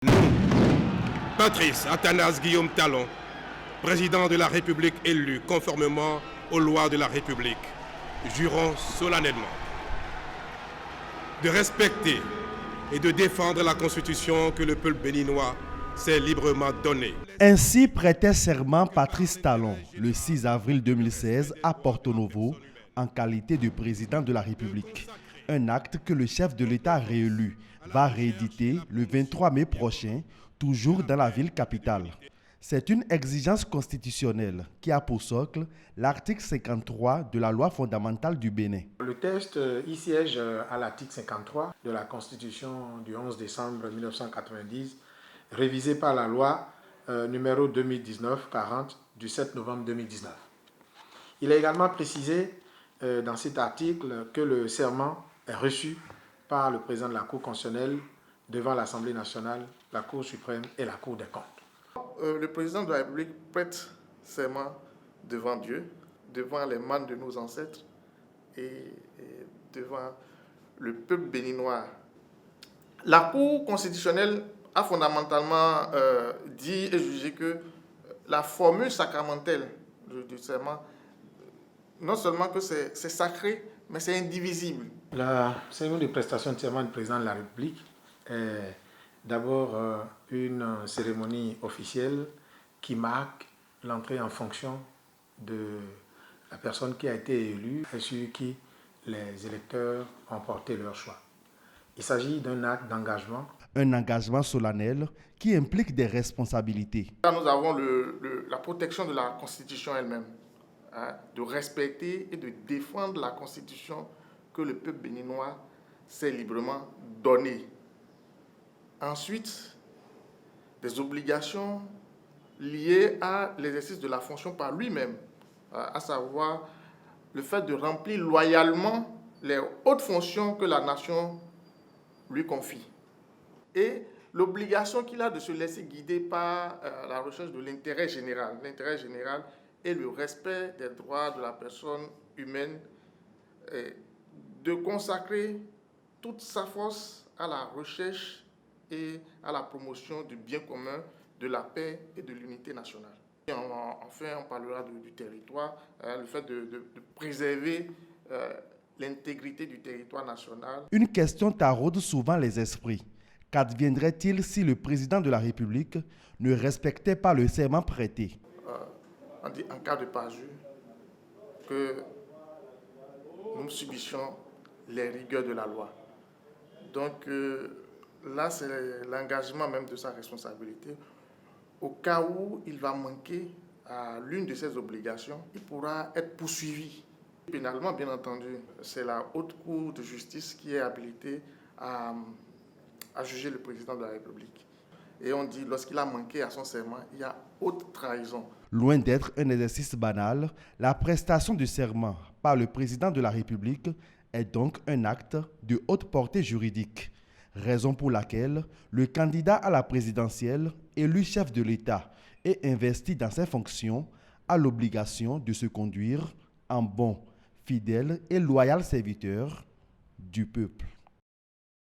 Nous, Patrice Athanase Guillaume Talon, président de la République élu conformément aux lois de la République, jurons solennellement de respecter et de défendre la Constitution que le peuple béninois s'est librement donnée. Ainsi prêtait serment Patrice Talon le 6 avril 2016 à Porto Novo en qualité de président de la République. Un acte que le chef de l'État réélu va rééditer le 23 mai prochain, toujours dans la ville capitale. C'est une exigence constitutionnelle qui a pour socle l'article 53 de la loi fondamentale du Bénin. Le texte y siège à l'article 53 de la Constitution du 11 décembre 1990, révisée par la loi numéro 2019-40 du 7 novembre 2019. Il est également précisé dans cet article que le serment est reçu par le président de la Cour constitutionnelle devant l'Assemblée nationale, la Cour suprême et la Cour des comptes. Le président de la République prête serment devant Dieu, devant les mânes de nos ancêtres et devant le peuple béninois. La Cour constitutionnelle a fondamentalement dit et jugé que la formule sacramentelle du serment, non seulement que c'est sacré, mais c'est indivisible. La cérémonie de prestation de serment du président de la République est d'abord une cérémonie officielle qui marque l'entrée en fonction de la personne qui a été élue et sur qui les électeurs ont porté leur choix. Il s'agit d'un acte d'engagement. Un engagement solennel qui implique des responsabilités. Là, nous avons la protection de la Constitution elle-même, hein, de respecter et de défendre la Constitution que le peuple béninois s'est librement donnée. Ensuite, des obligations liées à l'exercice de la fonction par lui-même, à savoir le fait de remplir loyalement les hautes fonctions que la nation lui confie. Et l'obligation qu'il a de se laisser guider par la recherche de l'intérêt général. L'intérêt général est le respect des droits de la personne humaine, et de consacrer toute sa force à la recherche et à la promotion du bien commun, de la paix et de l'unité nationale. Et enfin, on parlera du territoire, le fait de préserver l'intégrité du territoire national. Une question taraude souvent les esprits. Qu'adviendrait-il si le président de la République ne respectait pas le serment prêté? On dit en cas de parjure que nous subissions les rigueurs de la loi. Donc là, c'est l'engagement même de sa responsabilité. Au cas où il va manquer à l'une de ses obligations, il pourra être poursuivi pénalement, bien entendu. C'est la Haute Cour de justice qui est habilitée à juger le président de la République. Et on dit, lorsqu'il a manqué à son serment, il y a haute trahison. Loin d'être un exercice banal, la prestation du serment par le président de la République est donc un acte de haute portée juridique. Raison pour laquelle le candidat à la présidentielle, élu chef de l'État et investi dans ses fonctions, a l'obligation de se conduire en bon, fidèle et loyal serviteur du peuple.